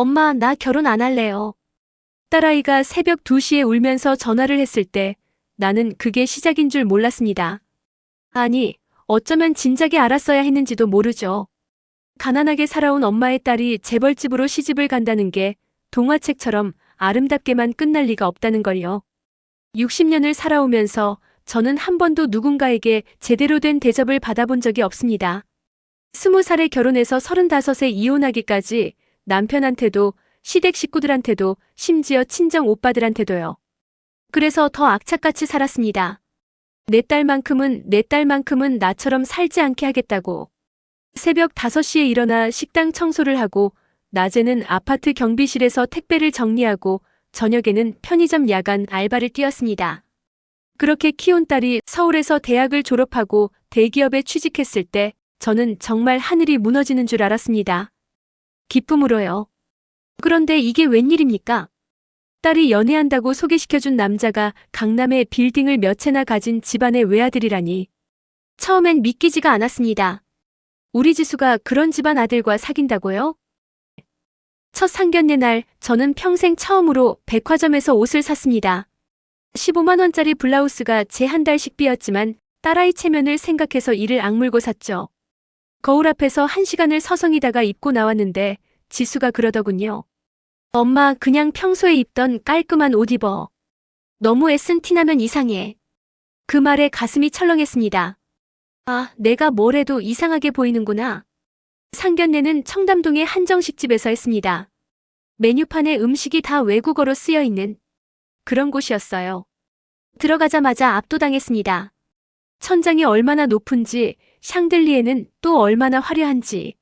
엄마, 나 결혼 안 할래요. 딸아이가 새벽 2시에 울면서 전화를 했을 때 나는 그게 시작인 줄 몰랐습니다. 아니, 어쩌면 진작에 알았어야 했는지도 모르죠. 가난하게 살아온 엄마의 딸이 재벌집으로 시집을 간다는 게 동화책처럼 아름답게만 끝날 리가 없다는 걸요. 60년을 살아오면서 저는 한 번도 누군가에게 제대로 된 대접을 받아본 적이 없습니다. 20살에 결혼해서 35에 이혼하기까지 남편한테도 시댁 식구들한테도 심지어 친정 오빠들한테도요. 그래서 더 악착같이 살았습니다. 내 딸만큼은 나처럼 살지 않게 하겠다고. 새벽 5시에 일어나 식당 청소를 하고 낮에는 아파트 경비실에서 택배를 정리하고 저녁에는 편의점 야간 알바를 뛰었습니다. 그렇게 키운 딸이 서울에서 대학을 졸업하고 대기업에 취직했을 때 저는 정말 하늘이 무너지는 줄 알았습니다. 기쁨으로요. 그런데 이게 웬일입니까? 딸이 연애한다고 소개시켜준 남자가 강남에 빌딩을 몇 채나 가진 집안의 외아들이라니. 처음엔 믿기지가 않았습니다. 우리 지수가 그런 집안 아들과 사귄다고요? 첫 상견례 날 저는 평생 처음으로 백화점에서 옷을 샀습니다. 15만 원짜리 블라우스가 제 한 달 식비였지만 딸아이 체면을 생각해서 이를 악물고 샀죠. 거울 앞에서 1시간을 서성이다가 입고 나왔는데 지수가 그러더군요. 엄마, 그냥 평소에 입던 깔끔한 옷 입어. 너무 애쓴 티나면 이상해. 그 말에 가슴이 철렁했습니다. 아, 내가 뭘 해도 이상하게 보이는구나. 상견례는 청담동의 한정식집에서 했습니다. 메뉴판에 음식이 다 외국어로 쓰여 있는 그런 곳이었어요. 들어가자마자 압도당했습니다. 천장이 얼마나 높은지, 샹들리에는 또 얼마나 화려한지.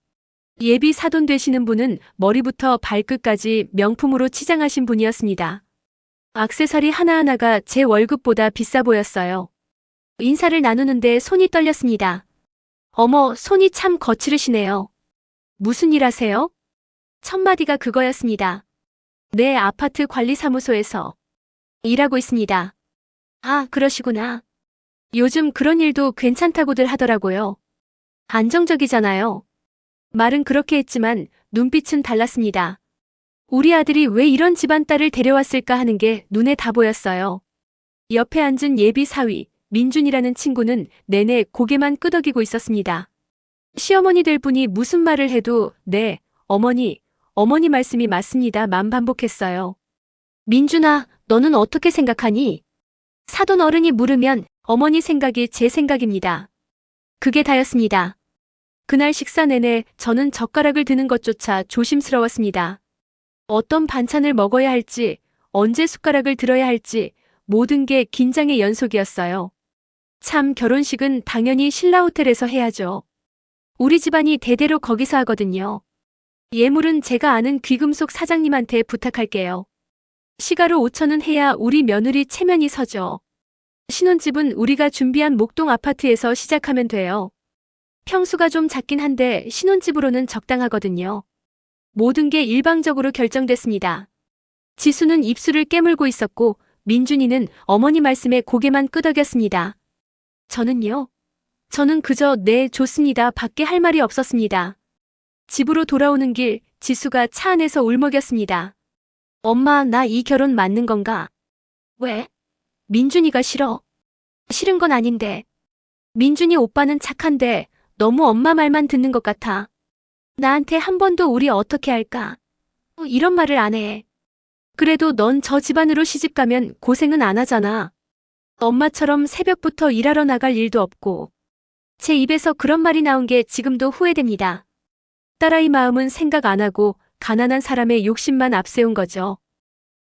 예비 사돈 되시는 분은 머리부터 발끝까지 명품으로 치장하신 분이었습니다. 액세서리 하나하나가 제 월급보다 비싸 보였어요. 인사를 나누는데 손이 떨렸습니다. 어머, 손이 참 거칠으시네요. 무슨 일 하세요? 첫 마디가 그거였습니다. 네, 아파트 관리사무소에서 일하고 있습니다. 아, 그러시구나. 요즘 그런 일도 괜찮다고들 하더라고요. 안정적이잖아요. 말은 그렇게 했지만 눈빛은 달랐습니다. 우리 아들이 왜 이런 집안 딸을 데려왔을까 하는 게 눈에 다 보였어요. 옆에 앉은 예비 사위, 민준이라는 친구는 내내 고개만 끄덕이고 있었습니다. 시어머니 될 분이 무슨 말을 해도 네, 어머니 말씀이 맞습니다만 반복했어요. 민준아, 너는 어떻게 생각하니? 사돈 어른이 물으면 어머니 생각이 제 생각입니다. 그게 다였습니다. 그날 식사 내내 저는 젓가락을 드는 것조차 조심스러웠습니다. 어떤 반찬을 먹어야 할지, 언제 숟가락을 들어야 할지 모든 게 긴장의 연속이었어요. 참, 결혼식은 당연히 신라호텔에서 해야죠. 우리 집안이 대대로 거기서 하거든요. 예물은 제가 아는 귀금속 사장님한테 부탁할게요. 시가로 5천은 해야 우리 며느리 체면이 서죠. 신혼집은 우리가 준비한 목동 아파트에서 시작하면 돼요. 평수가 좀 작긴 한데 신혼집으로는 적당하거든요. 모든 게 일방적으로 결정됐습니다. 지수는 입술을 깨물고 있었고 민준이는 어머니 말씀에 고개만 끄덕였습니다. 저는 그저 네, 좋습니다 밖에 할 말이 없었습니다. 집으로 돌아오는 길 지수가 차 안에서 울먹였습니다. 엄마, 나 이 결혼 맞는 건가? 왜? 민준이가 싫어. 싫은 건 아닌데. 민준이 오빠는 착한데 너무 엄마 말만 듣는 것 같아. 나한테 한 번도 우리 어떻게 할까? 이런 말을 안 해. 그래도 넌 저 집안으로 시집가면 고생은 안 하잖아. 엄마처럼 새벽부터 일하러 나갈 일도 없고. 제 입에서 그런 말이 나온 게 지금도 후회됩니다. 딸아이 마음은 생각 안 하고 가난한 사람의 욕심만 앞세운 거죠.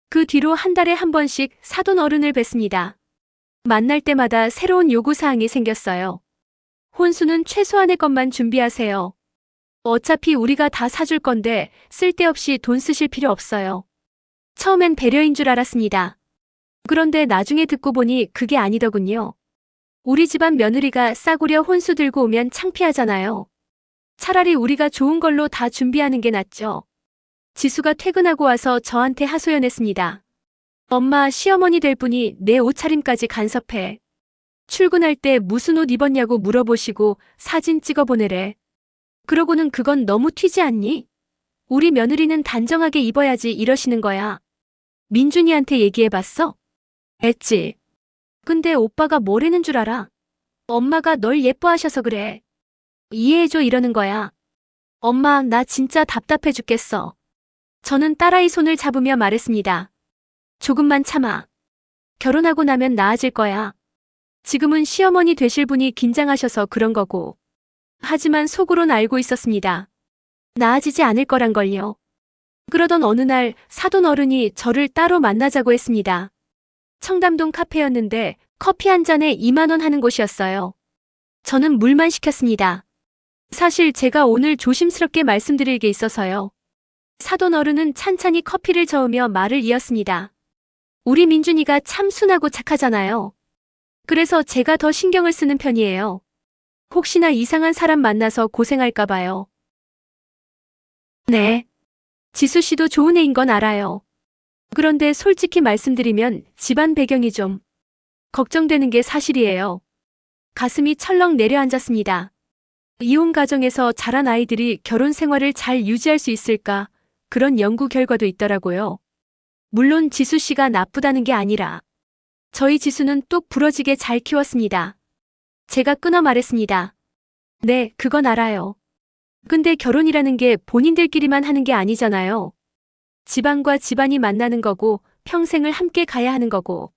그 뒤로 한 달에 한 번씩 사돈 어른을 뵀습니다. 만날 때마다 새로운 요구사항이 생겼어요. 혼수는 최소한의 것만 준비하세요. 어차피 우리가 다 사줄 건데 쓸데없이 돈 쓰실 필요 없어요. 처음엔 배려인 줄 알았습니다. 그런데 나중에 듣고 보니 그게 아니더군요. 우리 집안 며느리가 싸구려 혼수 들고 오면 창피하잖아요. 차라리 우리가 좋은 걸로 다 준비하는 게 낫죠. 지수가 퇴근하고 와서 저한테 하소연했습니다. 엄마, 시어머니 될 분이 내 옷차림까지 간섭해. 출근할 때 무슨 옷 입었냐고 물어보시고 사진 찍어 보내래. 그러고는 그건 너무 튀지 않니? 우리 며느리는 단정하게 입어야지 이러시는 거야. 민준이한테 얘기해봤어? 했지. 근데 오빠가 뭐라는 줄 알아? 엄마가 널 예뻐하셔서 그래. 이해해줘 이러는 거야. 엄마, 나 진짜 답답해 죽겠어. 저는 딸아이 손을 잡으며 말했습니다. 조금만 참아. 결혼하고 나면 나아질 거야. 지금은 시어머니 되실 분이 긴장하셔서 그런 거고. 하지만 속으론 알고 있었습니다. 나아지지 않을 거란 걸요. 그러던 어느 날 사돈 어른이 저를 따로 만나자고 했습니다. 청담동 카페였는데 커피 한 잔에 2만 원 하는 곳이었어요. 저는 물만 시켰습니다. 사실 제가 오늘 조심스럽게 말씀드릴 게 있어서요. 사돈 어른은 찬찬히 커피를 저으며 말을 이었습니다. 우리 민준이가 참 순하고 착하잖아요. 그래서 제가 더 신경을 쓰는 편이에요. 혹시나 이상한 사람 만나서 고생할까 봐요. 네. 지수 씨도 좋은 애인 건 알아요. 그런데 솔직히 말씀드리면 집안 배경이 좀 걱정되는 게 사실이에요. 가슴이 철렁 내려앉았습니다. 이혼 가정에서 자란 아이들이 결혼 생활을 잘 유지할 수 있을까? 그런 연구 결과도 있더라고요. 물론 지수 씨가 나쁘다는 게 아니라 저희 지수는 똑 부러지게 잘 키웠습니다. 제가 끊어 말했습니다. 네, 그건 알아요. 근데 결혼이라는 게 본인들끼리만 하는 게 아니잖아요. 집안과 집안이 만나는 거고 평생을 함께 가야 하는 거고.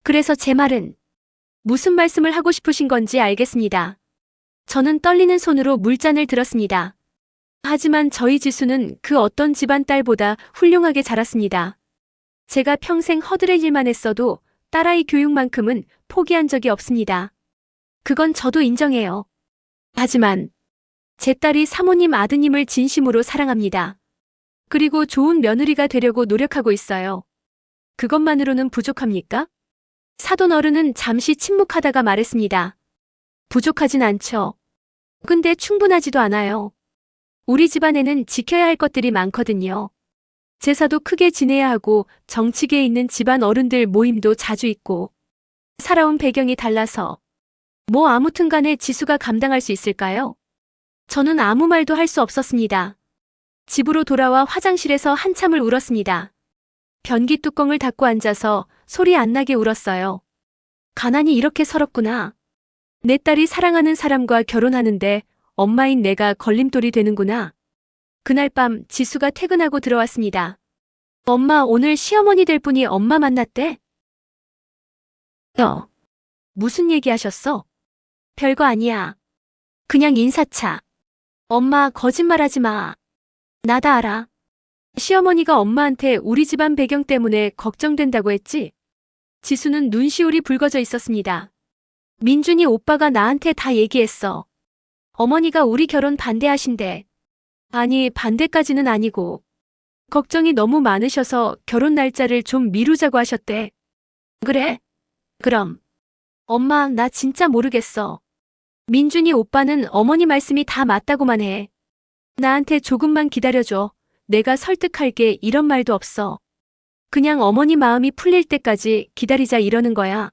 그래서 제 말은 무슨 말씀을 하고 싶으신 건지 알겠습니다. 저는 떨리는 손으로 물잔을 들었습니다. 하지만 저희 지수는 그 어떤 집안 딸보다 훌륭하게 자랐습니다. 제가 평생 허드렛 일만 했어도 딸아이 교육만큼은 포기한 적이 없습니다. 그건 저도 인정해요. 하지만 제 딸이 사모님 아드님을 진심으로 사랑합니다. 그리고 좋은 며느리가 되려고 노력하고 있어요. 그것만으로는 부족합니까? 사돈 어른은 잠시 침묵하다가 말했습니다. 부족하진 않죠. 근데 충분하지도 않아요. 우리 집안에는 지켜야 할 것들이 많거든요. 제사도 크게 지내야 하고 정치계에 있는 집안 어른들 모임도 자주 있고 살아온 배경이 달라서 뭐 아무튼 간에 지수가 감당할 수 있을까요? 저는 아무 말도 할 수 없었습니다. 집으로 돌아와 화장실에서 한참을 울었습니다. 변기 뚜껑을 닫고 앉아서 소리 안 나게 울었어요. 가난이 이렇게 서럽구나. 내 딸이 사랑하는 사람과 결혼하는데 엄마인 내가 걸림돌이 되는구나. 그날 밤 지수가 퇴근하고 들어왔습니다. 엄마, 오늘 시어머니 될 분이 엄마 만났대? 무슨 얘기 하셨어? 별거 아니야. 그냥 인사차. 엄마, 거짓말하지 마. 나 다 알아. 시어머니가 엄마한테 우리 집안 배경 때문에 걱정된다고 했지? 지수는 눈시울이 붉어져 있었습니다. 민준이 오빠가 나한테 다 얘기했어. 어머니가 우리 결혼 반대하신대. 아니, 반대까지는 아니고 걱정이 너무 많으셔서 결혼 날짜를 좀 미루자고 하셨대. 그래? 그럼. 엄마, 나 진짜 모르겠어. 민준이 오빠는 어머니 말씀이 다 맞다고만 해. 나한테 조금만 기다려줘. 내가 설득할게 이런 말도 없어. 그냥 어머니 마음이 풀릴 때까지 기다리자 이러는 거야.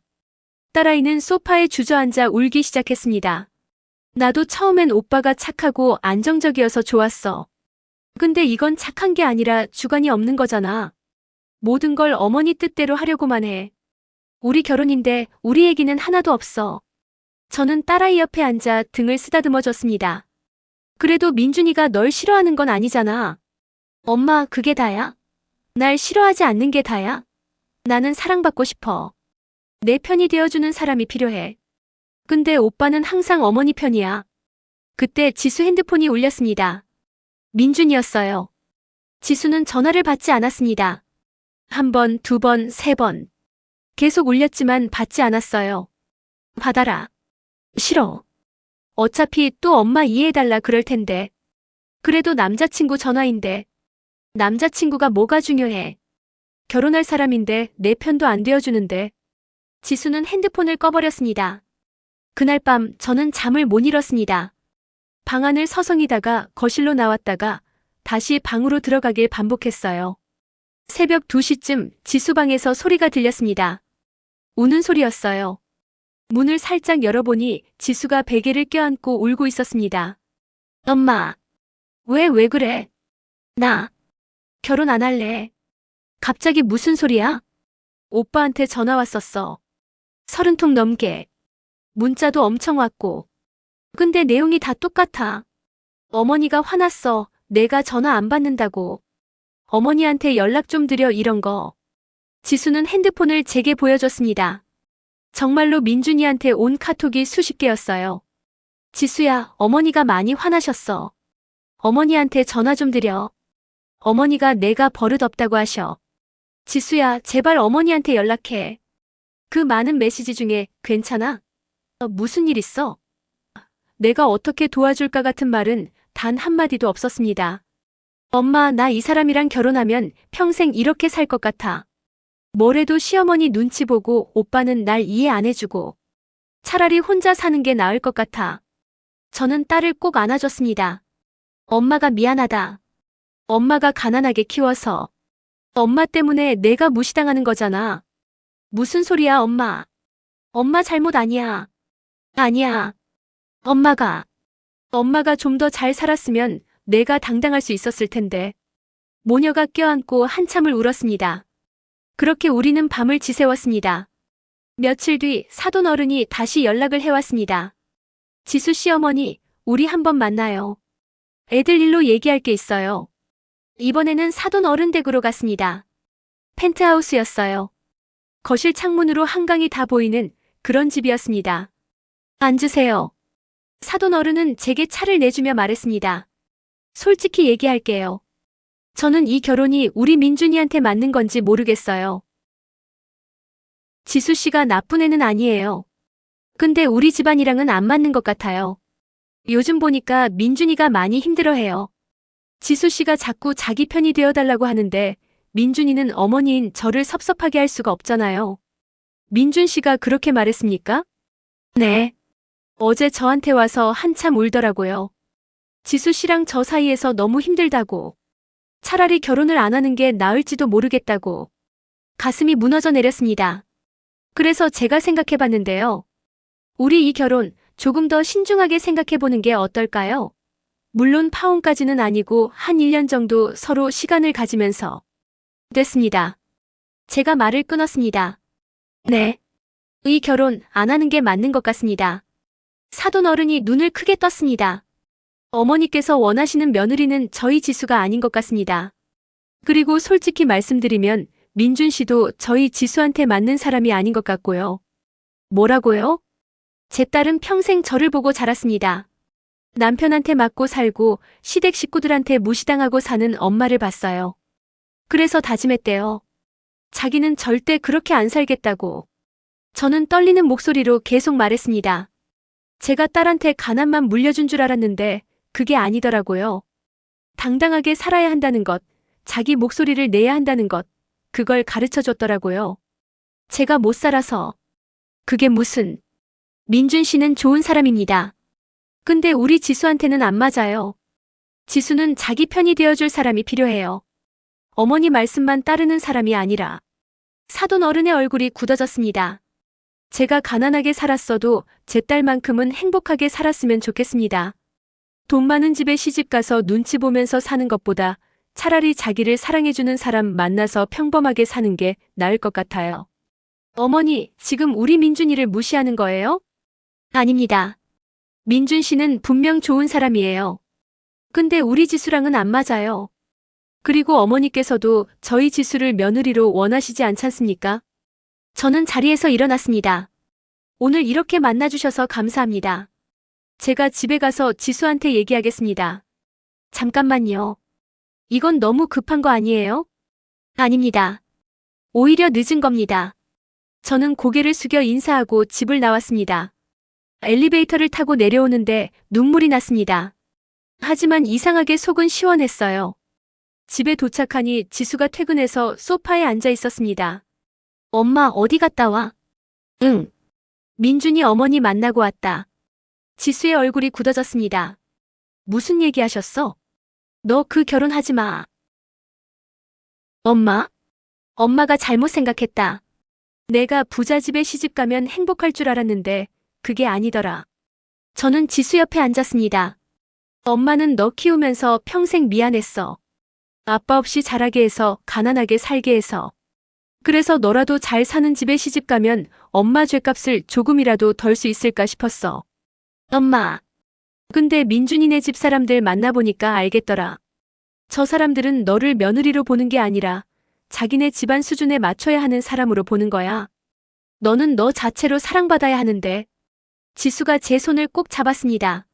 딸아이는 소파에 주저앉아 울기 시작했습니다. 나도 처음엔 오빠가 착하고 안정적이어서 좋았어. 근데 이건 착한 게 아니라 주관이 없는 거잖아. 모든 걸 어머니 뜻대로 하려고만 해. 우리 결혼인데 우리 얘기는 하나도 없어. 저는 딸아이 옆에 앉아 등을 쓰다듬어줬습니다. 그래도 민준이가 널 싫어하는 건 아니잖아. 엄마, 그게 다야? 날 싫어하지 않는 게 다야? 나는 사랑받고 싶어. 내 편이 되어주는 사람이 필요해. 근데 오빠는 항상 어머니 편이야. 그때 지수 핸드폰이 울렸습니다. 민준이었어요. 지수는 전화를 받지 않았습니다. 한 번, 두 번, 세 번. 계속 울렸지만 받지 않았어요. 받아라. 싫어. 어차피 또 엄마 이해해달라 그럴 텐데. 그래도 남자친구 전화인데. 남자친구가 뭐가 중요해. 결혼할 사람인데 내 편도 안 되어주는데. 지수는 핸드폰을 꺼버렸습니다. 그날 밤 저는 잠을 못 이뤘습니다. 방 안을 서성이다가 거실로 나왔다가 다시 방으로 들어가길 반복했어요. 새벽 2시쯤 지수 방에서 소리가 들렸습니다. 우는 소리였어요. 문을 살짝 열어보니 지수가 베개를 껴안고 울고 있었습니다. 엄마, 왜 그래? 나 결혼 안 할래. 갑자기 무슨 소리야? 오빠한테 전화 왔었어. 30통 넘게. 문자도 엄청 왔고. 근데 내용이 다 똑같아. 어머니가 화났어. 내가 전화 안 받는다고. 어머니한테 연락 좀 드려 이런 거. 지수는 핸드폰을 제게 보여줬습니다. 정말로 민준이한테 온 카톡이 수십 개였어요. 지수야, 어머니가 많이 화나셨어. 어머니한테 전화 좀 드려. 어머니가 내가 버릇없다고 하셔. 지수야, 제발 어머니한테 연락해. 그 많은 메시지 중에 괜찮아? 무슨 일 있어? 내가 어떻게 도와줄까 같은 말은 단 한마디도 없었습니다. 엄마, 나 이 사람이랑 결혼하면 평생 이렇게 살 것 같아. 뭐래도 시어머니 눈치 보고 오빠는 날 이해 안 해주고. 차라리 혼자 사는 게 나을 것 같아. 저는 딸을 꼭 안아줬습니다. 엄마가 미안하다. 엄마가 가난하게 키워서. 엄마 때문에 내가 무시당하는 거잖아. 무슨 소리야, 엄마. 엄마 잘못 아니야. 아니야. 엄마가 좀 더 잘 살았으면 내가 당당할 수 있었을 텐데. 모녀가 껴안고 한참을 울었습니다. 그렇게 우리는 밤을 지새웠습니다. 며칠 뒤 사돈 어른이 다시 연락을 해왔습니다. 지수 시어머니, 우리 한번 만나요. 애들 일로 얘기할 게 있어요. 이번에는 사돈 어른 댁으로 갔습니다. 펜트하우스였어요. 거실 창문으로 한강이 다 보이는 그런 집이었습니다. 앉으세요. 사돈 어른은 제게 차를 내주며 말했습니다. 솔직히 얘기할게요. 저는 이 결혼이 우리 민준이한테 맞는 건지 모르겠어요. 지수 씨가 나쁜 애는 아니에요. 근데 우리 집안이랑은 안 맞는 것 같아요. 요즘 보니까 민준이가 많이 힘들어해요. 지수 씨가 자꾸 자기 편이 되어달라고 하는데 민준이는 어머니인 저를 섭섭하게 할 수가 없잖아요. 민준 씨가 그렇게 말했습니까? 네. 어제 저한테 와서 한참 울더라고요. 지수 씨랑 저 사이에서 너무 힘들다고. 차라리 결혼을 안 하는 게 나을지도 모르겠다고. 가슴이 무너져 내렸습니다. 그래서 제가 생각해봤는데요. 우리 이 결혼 조금 더 신중하게 생각해보는 게 어떨까요? 물론 파혼까지는 아니고 한 1년 정도 서로 시간을 가지면서. 됐습니다. 제가 말을 끊었습니다. 네. 이 결혼 안 하는 게 맞는 것 같습니다. 사돈 어른이 눈을 크게 떴습니다. 어머니께서 원하시는 며느리는 저희 지수가 아닌 것 같습니다. 그리고 솔직히 말씀드리면 민준 씨도 저희 지수한테 맞는 사람이 아닌 것 같고요. 뭐라고요? 제 딸은 평생 저를 보고 자랐습니다. 남편한테 맞고 살고 시댁 식구들한테 무시당하고 사는 엄마를 봤어요. 그래서 다짐했대요. 자기는 절대 그렇게 안 살겠다고. 저는 떨리는 목소리로 계속 말했습니다. 제가 딸한테 가난만 물려준 줄 알았는데 그게 아니더라고요. 당당하게 살아야 한다는 것, 자기 목소리를 내야 한다는 것, 그걸 가르쳐 줬더라고요. 제가 못 살아서. 그게 무슨. 민준 씨는 좋은 사람입니다. 근데 우리 지수한테는 안 맞아요. 지수는 자기 편이 되어줄 사람이 필요해요. 어머니 말씀만 따르는 사람이 아니라. 사돈 어른의 얼굴이 굳어졌습니다. 제가 가난하게 살았어도 제 딸만큼은 행복하게 살았으면 좋겠습니다. 돈 많은 집에 시집가서 눈치 보면서 사는 것보다 차라리 자기를 사랑해주는 사람 만나서 평범하게 사는 게 나을 것 같아요. 어머니, 지금 우리 민준이를 무시하는 거예요? 아닙니다. 민준 씨는 분명 좋은 사람이에요. 근데 우리 지수랑은 안 맞아요. 그리고 어머니께서도 저희 지수를 며느리로 원하시지 않잖습니까? 저는 자리에서 일어났습니다. 오늘 이렇게 만나주셔서 감사합니다. 제가 집에 가서 지수한테 얘기하겠습니다. 잠깐만요. 이건 너무 급한 거 아니에요? 아닙니다. 오히려 늦은 겁니다. 저는 고개를 숙여 인사하고 집을 나왔습니다. 엘리베이터를 타고 내려오는데 눈물이 났습니다. 하지만 이상하게 속은 시원했어요. 집에 도착하니 지수가 퇴근해서 소파에 앉아 있었습니다. 엄마 어디 갔다 와? 응. 민준이 어머니 만나고 왔다. 지수의 얼굴이 굳어졌습니다. 무슨 얘기 하셨어? 너 그 결혼하지 마. 엄마? 엄마가 잘못 생각했다. 내가 부자 집에 시집가면 행복할 줄 알았는데 그게 아니더라. 저는 지수 옆에 앉았습니다. 엄마는 너 키우면서 평생 미안했어. 아빠 없이 자라게 해서 가난하게 살게 해서. 그래서 너라도 잘 사는 집에 시집가면 엄마 죗값을 조금이라도 덜 수 있을까 싶었어. 엄마. 근데 민준이네 집 사람들 만나보니까 알겠더라. 저 사람들은 너를 며느리로 보는 게 아니라 자기네 집안 수준에 맞춰야 하는 사람으로 보는 거야. 너는 너 자체로 사랑받아야 하는데. 지수가 제 손을 꼭 잡았습니다.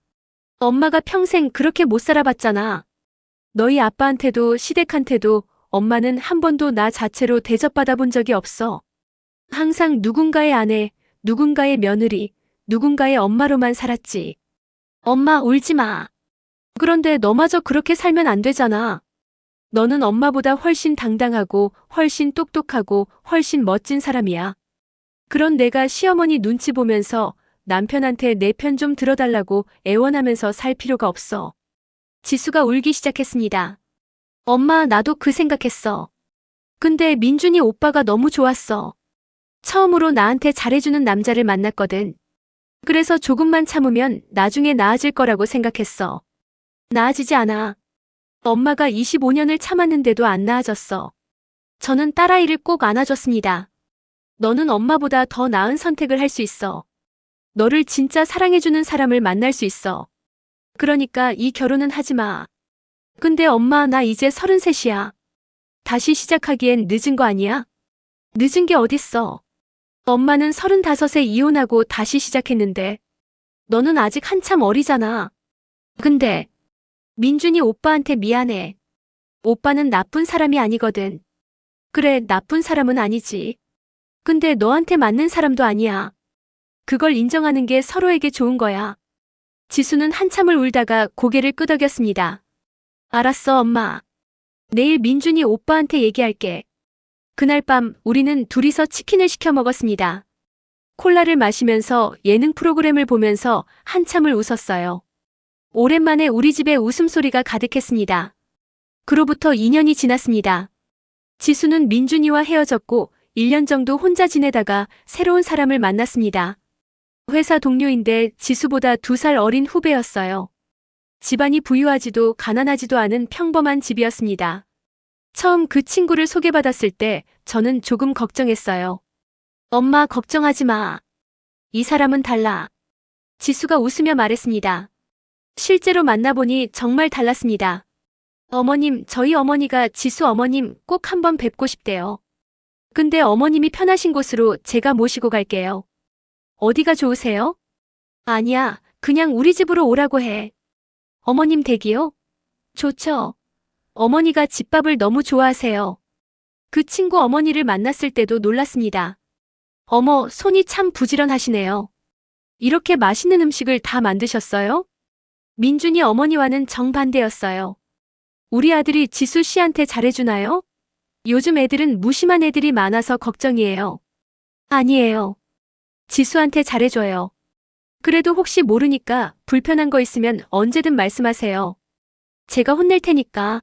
엄마가 평생 그렇게 못 살아봤잖아. 너희 아빠한테도 시댁한테도 엄마는 한 번도 나 자체로 대접받아 본 적이 없어. 항상 누군가의 아내, 누군가의 며느리, 누군가의 엄마로만 살았지. 엄마 울지 마. 그런데 너마저 그렇게 살면 안 되잖아. 너는 엄마보다 훨씬 당당하고 훨씬 똑똑하고 훨씬 멋진 사람이야. 그런 내가 시어머니 눈치 보면서 남편한테 내 편 좀 들어달라고 애원하면서 살 필요가 없어. 지수가 울기 시작했습니다. 엄마, 나도 그 생각했어. 근데 민준이 오빠가 너무 좋았어. 처음으로 나한테 잘해주는 남자를 만났거든. 그래서 조금만 참으면 나중에 나아질 거라고 생각했어. 나아지지 않아. 엄마가 25년을 참았는데도 안 나아졌어. 저는 딸아이를 꼭 안아줬습니다. 너는 엄마보다 더 나은 선택을 할 수 있어. 너를 진짜 사랑해주는 사람을 만날 수 있어. 그러니까 이 결혼은 하지 마. 근데 엄마, 나 이제 33이야. 다시 시작하기엔 늦은 거 아니야? 늦은 게 어딨어. 엄마는 35에 이혼하고 다시 시작했는데 너는 아직 한참 어리잖아. 근데 민준이 오빠한테 미안해. 오빠는 나쁜 사람이 아니거든. 그래, 나쁜 사람은 아니지. 근데 너한테 맞는 사람도 아니야. 그걸 인정하는 게 서로에게 좋은 거야. 지수는 한참을 울다가 고개를 끄덕였습니다. 알았어, 엄마. 내일 민준이 오빠한테 얘기할게. 그날 밤 우리는 둘이서 치킨을 시켜 먹었습니다. 콜라를 마시면서 예능 프로그램을 보면서 한참을 웃었어요. 오랜만에 우리 집에 웃음소리가 가득했습니다. 그로부터 2년이 지났습니다. 지수는 민준이와 헤어졌고 1년 정도 혼자 지내다가 새로운 사람을 만났습니다. 회사 동료인데 지수보다 2살 어린 후배였어요. 집안이 부유하지도 가난하지도 않은 평범한 집이었습니다. 처음 그 친구를 소개받았을 때 저는 조금 걱정했어요. 엄마, 걱정하지 마. 이 사람은 달라. 지수가 웃으며 말했습니다. 실제로 만나보니 정말 달랐습니다. 어머님, 저희 어머니가 지수 어머님 꼭 한번 뵙고 싶대요. 근데 어머님이 편하신 곳으로 제가 모시고 갈게요. 어디가 좋으세요? 아니야, 그냥 우리 집으로 오라고 해. 어머님 댁이요? 좋죠. 어머니가 집밥을 너무 좋아하세요. 그 친구 어머니를 만났을 때도 놀랐습니다. 어머, 손이 참 부지런하시네요. 이렇게 맛있는 음식을 다 만드셨어요? 민준이 어머니와는 정반대였어요. 우리 아들이 지수 씨한테 잘해주나요? 요즘 애들은 무심한 애들이 많아서 걱정이에요. 아니에요. 지수한테 잘해줘요. 그래도 혹시 모르니까 불편한 거 있으면 언제든 말씀하세요. 제가 혼낼 테니까.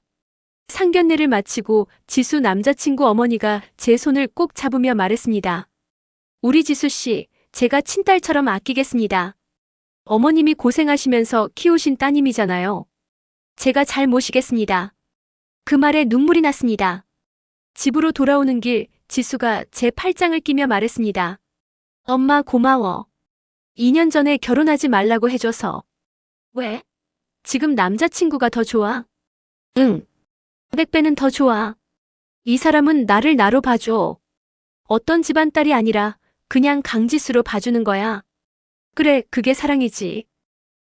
상견례를 마치고 지수 남자친구 어머니가 제 손을 꼭 잡으며 말했습니다. 우리 지수 씨, 제가 친딸처럼 아끼겠습니다. 어머님이 고생하시면서 키우신 따님이잖아요. 제가 잘 모시겠습니다. 그 말에 눈물이 났습니다. 집으로 돌아오는 길 지수가 제 팔짱을 끼며 말했습니다. 엄마 고마워. 2년 전에 결혼하지 말라고 해줘서. 왜? 지금 남자친구가 더 좋아? 응. 100배는 더 좋아. 이 사람은 나를 나로 봐줘. 어떤 집안 딸이 아니라 그냥 강지수로 봐주는 거야. 그래, 그게 사랑이지.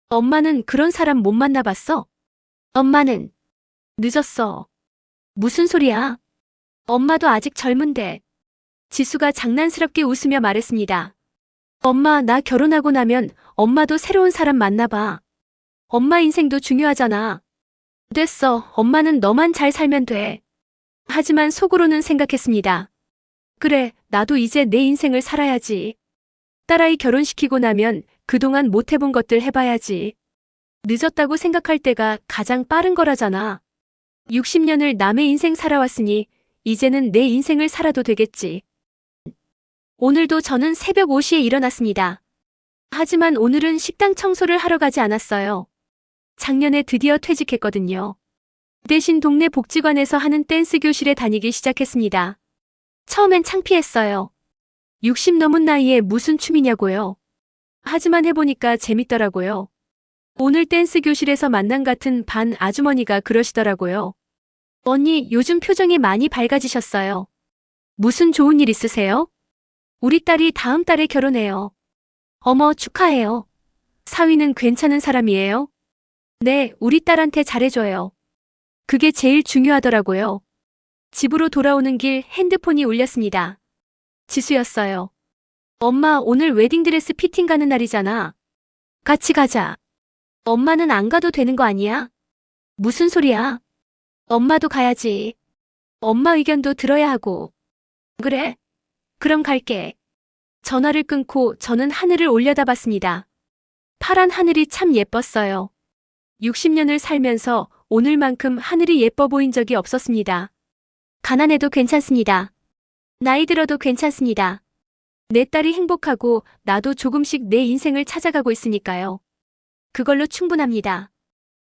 엄마는 그런 사람 못 만나봤어? 엄마는 늦었어. 무슨 소리야? 엄마도 아직 젊은데. 지수가 장난스럽게 웃으며 말했습니다. 엄마, 나 결혼하고 나면 엄마도 새로운 사람 만나봐. 엄마 인생도 중요하잖아. 됐어, 엄마는 너만 잘 살면 돼. 하지만 속으로는 생각했습니다. 그래, 나도 이제 내 인생을 살아야지. 딸아이 결혼시키고 나면 그동안 못 해본 것들 해봐야지. 늦었다고 생각할 때가 가장 빠른 거라잖아. 60년을 남의 인생 살아왔으니 이제는 내 인생을 살아도 되겠지. 오늘도 저는 새벽 5시에 일어났습니다. 하지만 오늘은 식당 청소를 하러 가지 않았어요. 작년에 드디어 퇴직했거든요. 대신 동네 복지관에서 하는 댄스 교실에 다니기 시작했습니다. 처음엔 창피했어요. 60 넘은 나이에 무슨 춤이냐고요. 하지만 해보니까 재밌더라고요. 오늘 댄스 교실에서 만난 같은 반 아주머니가 그러시더라고요. 언니, 요즘 표정이 많이 밝아지셨어요. 무슨 좋은 일 있으세요? 우리 딸이 다음 달에 결혼해요. 어머, 축하해요. 사위는 괜찮은 사람이에요? 네, 우리 딸한테 잘해줘요. 그게 제일 중요하더라고요. 집으로 돌아오는 길 핸드폰이 울렸습니다. 지수였어요. 엄마, 오늘 웨딩드레스 피팅 가는 날이잖아. 같이 가자. 엄마는 안 가도 되는 거 아니야? 무슨 소리야? 엄마도 가야지. 엄마 의견도 들어야 하고. 그래? 그럼 갈게. 전화를 끊고 저는 하늘을 올려다봤습니다. 파란 하늘이 참 예뻤어요. 60년을 살면서 오늘만큼 하늘이 예뻐 보인 적이 없었습니다. 가난해도 괜찮습니다. 나이 들어도 괜찮습니다. 내 딸이 행복하고 나도 조금씩 내 인생을 찾아가고 있으니까요. 그걸로 충분합니다.